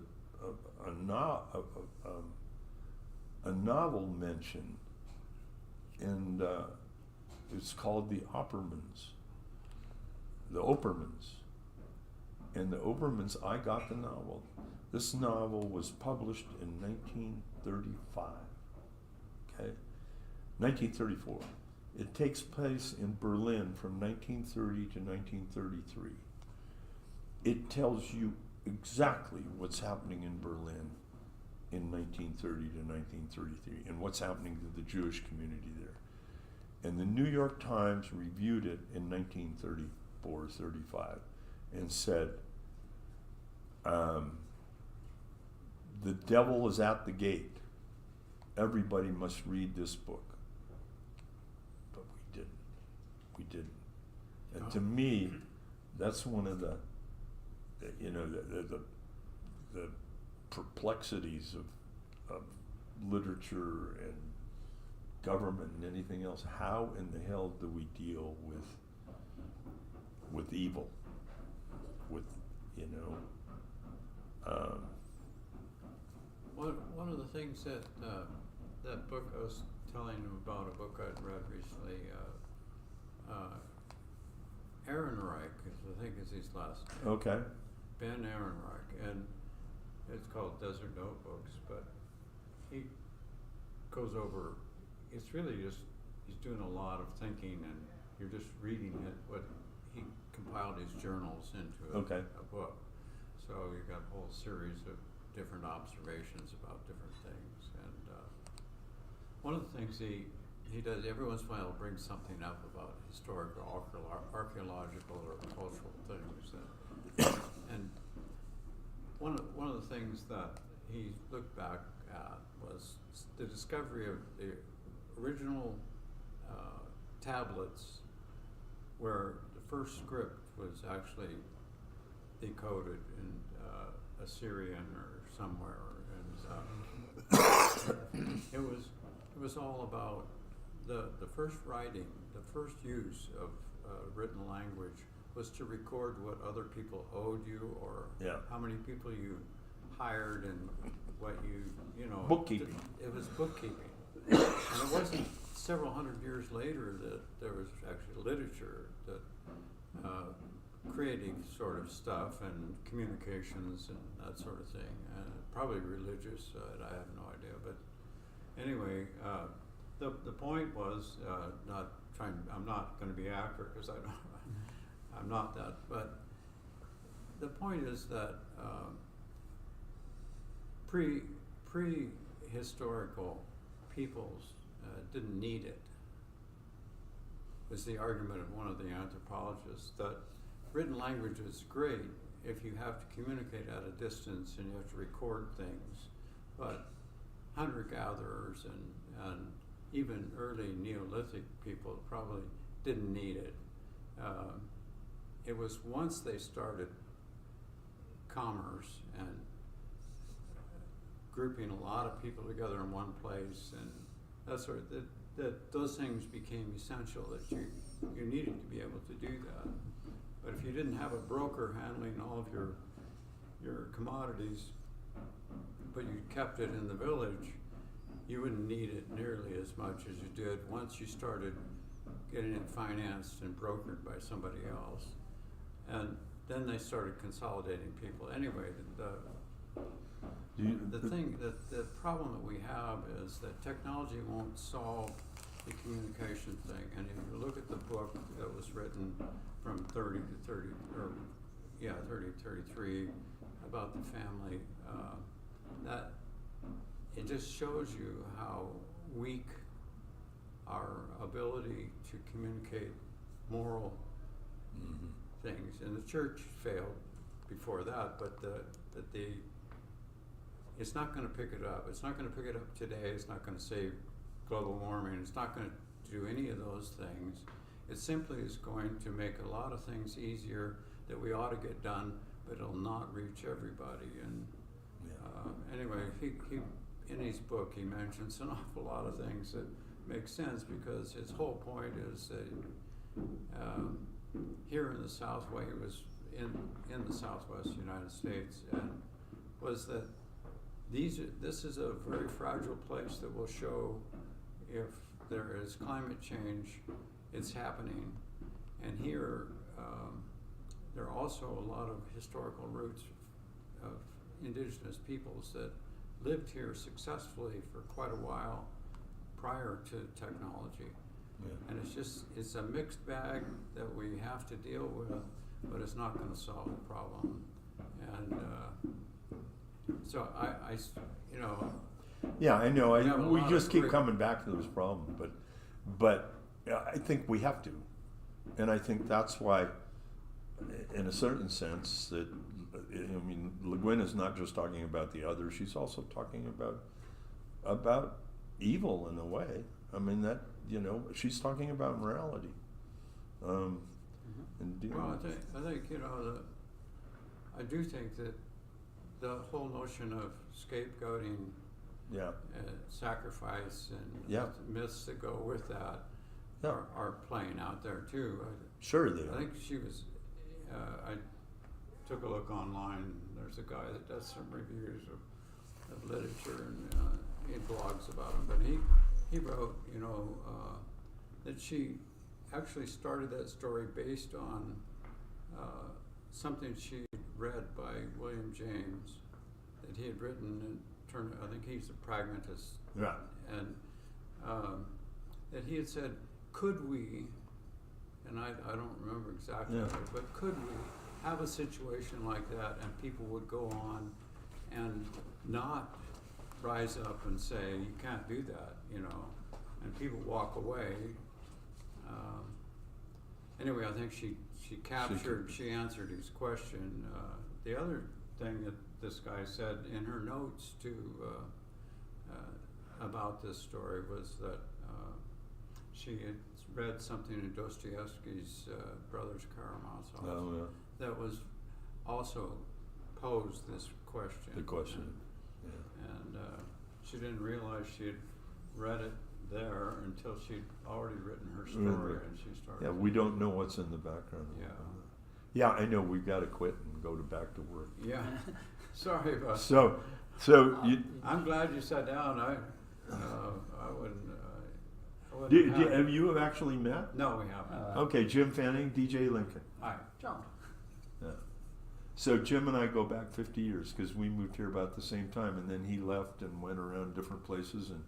[SPEAKER 2] novel mentioned, and it's called The Oppermans. The Oppermans. And the Oppermans, I got the novel. This novel was published in 1935. Okay? 1934. It takes place in Berlin from 1930 to 1933. It tells you exactly what's happening in Berlin in 1930 to 1933 and what's happening to the Jewish community there. And the New York Times reviewed it in 1934-35 and said, the devil is at the gate. Everybody must read this book. But we didn't. And to me, that's one of the perplexities of literature and government and anything else. How in the hell do we deal with evil? With,
[SPEAKER 1] One of the things that that book I was telling him about, a book I'd read recently, Ehrenreich, I think is his last name.
[SPEAKER 2] Okay.
[SPEAKER 1] Ben Ehrenreich, and it's called Desert Notebooks, but he goes over, it's really just, he's doing a lot of thinking, and you're just reading it, what he compiled his journals into a book. So you've got a whole series of different observations about different things. And one of the things he does, every once in a while he'll bring something up about historical, archaeological, or cultural things. And one of the things that he looked back at was the discovery of the original tablets, where the first script was actually decoded in Assyrian or somewhere, and it was all about the first writing, the first use of written language was to record what other people owed you, or how many people you hired, and what you know.
[SPEAKER 2] Bookkeeping.
[SPEAKER 1] It was bookkeeping, and it wasn't several hundred years later that there was actually literature that creative sort of stuff and communications and that sort of thing, probably religious. I have no idea, but anyway, the point was not trying. I'm not going to be accurate because I'm not that. But the point is that prehistorical peoples didn't need it. Was the argument of one of the anthropologists, that written language is great if you have to communicate at a distance and you have to record things, but hunter-gatherers and even early Neolithic people probably didn't need it. it was once they started commerce and grouping a lot of people together in one place, and that sort of, that those things became essential, that you needed to be able to do that. But if you didn't have a broker handling all of your commodities, but you kept it in the village, you wouldn't need it nearly as much as you did once you started getting it financed and brokered by somebody else. And then they started consolidating people. Anyway, the problem that we have is that technology won't solve the communication thing. And if you look at the book that was written from 30 to 33 about the family, that it just shows you how weak our ability to communicate moral things. And the church failed before that, but it's not going to pick it up. It's not going to pick it up today. It's not going to save global warming. It's not going to do any of those things. It simply is going to make a lot of things easier that we ought to get done, but it'll not reach everybody. And anyway, he in his book he mentions an awful lot of things that make sense, because his whole point is that here in the South, well, he was in the Southwest United States, and was that this is a very fragile place that will show if there is climate change, it's happening. And here, there are also a lot of historical roots of indigenous peoples that lived here successfully for quite a while prior to technology. Yeah. And it's a mixed bag that we have to deal with, but it's not going to solve the problem. And so I you know.
[SPEAKER 2] Yeah, I know. We just keep coming back to this problem, but I think we have to, and I think that's why, in a certain sense, that I mean, Le Guin is not just talking about the other; she's also talking about evil in a way. I mean, that she's talking about morality. And
[SPEAKER 1] well, I think I do think that the whole notion of scapegoating, sacrifice, and myths that go with that are playing out there too.
[SPEAKER 2] Sure, they are.
[SPEAKER 1] I think she was. I took a look online. There's a guy that does some reviews of literature, and he blogs about him. But he wrote, that she actually started that story based on something she read by William James that he had written and turned. I think he's a pragmatist,
[SPEAKER 2] right?
[SPEAKER 1] And that he had said, "Could we?" And I don't remember exactly, but could we have a situation like that, and people would go on and not rise up and say, "You can't do that," and people walk away. Anyway, I think she answered his question. The other thing that this guy said in her notes too about this story was that she had read something in Dostoevsky's Brothers Karamazov that was also posed this question.
[SPEAKER 2] The question,
[SPEAKER 1] and she didn't realize she had read it there until she'd already written her story, and she started.
[SPEAKER 2] Yeah, we don't know what's in the background. Yeah, I know. We've got to quit and go back to work.
[SPEAKER 1] Yeah, sorry about
[SPEAKER 2] that. So
[SPEAKER 1] I'm glad you sat down. I wouldn't.
[SPEAKER 2] Have you actually met?
[SPEAKER 1] No, we haven't.
[SPEAKER 2] Okay, Jim Fanning, DJ Lincoln.
[SPEAKER 1] Hi,
[SPEAKER 4] John.
[SPEAKER 2] Yeah. So Jim and I go back 50 years because we moved here about the same time, and then he left and went around different places and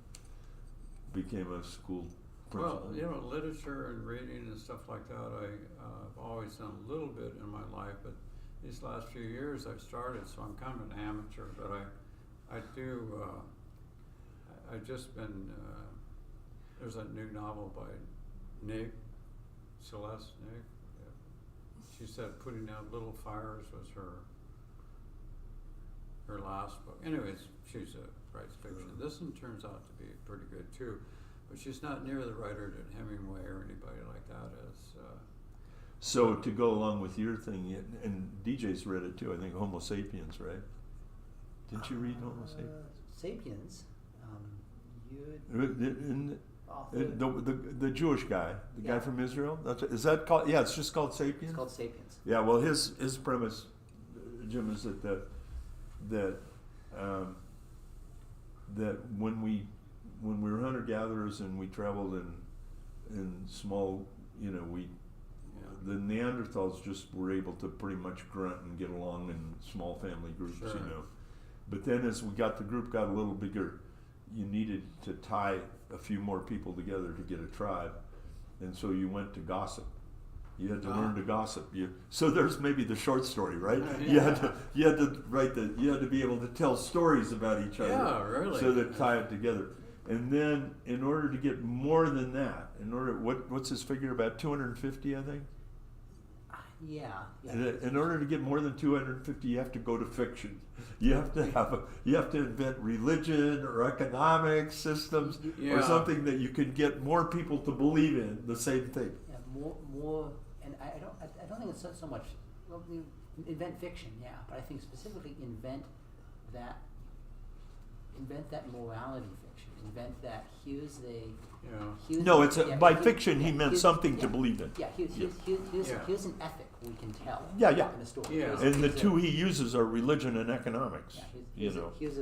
[SPEAKER 2] became a school principal.
[SPEAKER 1] Well, literature and reading and stuff like that, I've always done a little bit in my life, but these last few years I've started, so I'm kind of an amateur, but I've just been, there's a new novel by Celeste Nick. She said Putting Out Little Fires was her last book. Anyways, she's writes fiction. This one turns out to be pretty good too, but she's not near the writer that Hemingway or anybody like that is.
[SPEAKER 2] So to go along with your thing, and DJ's read it too. I think Homo sapiens, right? Didn't you read Homo sapiens?
[SPEAKER 4] Sapiens.
[SPEAKER 2] The Jewish guy, the guy from Israel. Is that called? Yeah, it's just called Sapiens.
[SPEAKER 4] It's called Sapiens.
[SPEAKER 2] Yeah. Well, his premise, Jim, is that that when we were hunter gatherers and we traveled in small, the Neanderthals just were able to pretty much grunt and get along in small family groups,
[SPEAKER 1] Sure.
[SPEAKER 2] But then as the group got a little bigger, you needed to tie a few more people together to get a tribe, and so you went to gossip. You had to learn to gossip. So there's maybe the short story, right?
[SPEAKER 1] Yeah.
[SPEAKER 2] You had to be able to tell stories about each other.
[SPEAKER 1] Yeah, really.
[SPEAKER 2] So that tie it together. And then in order to get more than that, what's his figure, about 250, I think?
[SPEAKER 4] Yeah.
[SPEAKER 2] In order to get more than 250, you have to go to fiction. You have to invent religion or economic systems or something that you can get more people to believe in the same thing.
[SPEAKER 4] Yeah, more, and I don't think it's so much. Well, invent fiction, yeah, but I think specifically invent that morality fiction. Invent that
[SPEAKER 2] by fiction he meant something to believe in.
[SPEAKER 4] Yeah, here's an ethic we can tell.
[SPEAKER 2] Yeah.
[SPEAKER 4] In a story.
[SPEAKER 1] Yeah.
[SPEAKER 2] And the two he uses are religion and economics.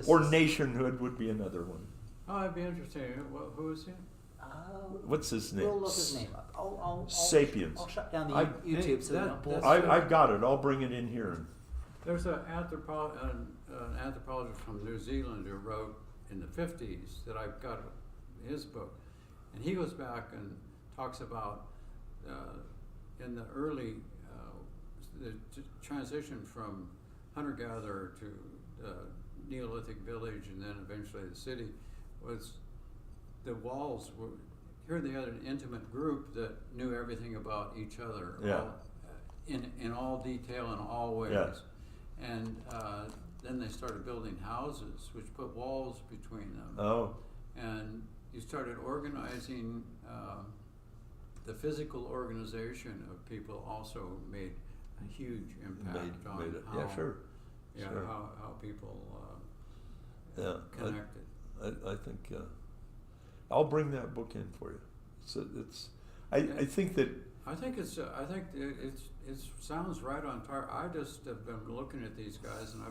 [SPEAKER 2] Or nationhood would be another one.
[SPEAKER 1] Oh, that'd be interesting. Who is he?
[SPEAKER 2] What's his name?
[SPEAKER 4] We'll look his name up.
[SPEAKER 2] Sapiens.
[SPEAKER 4] I'll shut down the YouTube so we don't bullshit.
[SPEAKER 2] I've got it. I'll bring it in here.
[SPEAKER 1] There's an anthropologist from New Zealand who wrote in the 50s that I've got his book, and he goes back and talks about in the early the transition from hunter-gatherer to Neolithic village and then eventually the city was the walls were here they had an intimate group that knew everything about each other in all detail in all ways.
[SPEAKER 2] Yeah.
[SPEAKER 1] And then they started building houses, which put walls between them.
[SPEAKER 2] Oh.
[SPEAKER 1] And you started organizing, the physical organization of people also made a huge impact on how,
[SPEAKER 2] Sure.
[SPEAKER 1] how people connected.
[SPEAKER 2] I think I'll bring that book in for you. I think that.
[SPEAKER 1] I think it sounds right on target. I just have been looking at these guys and I've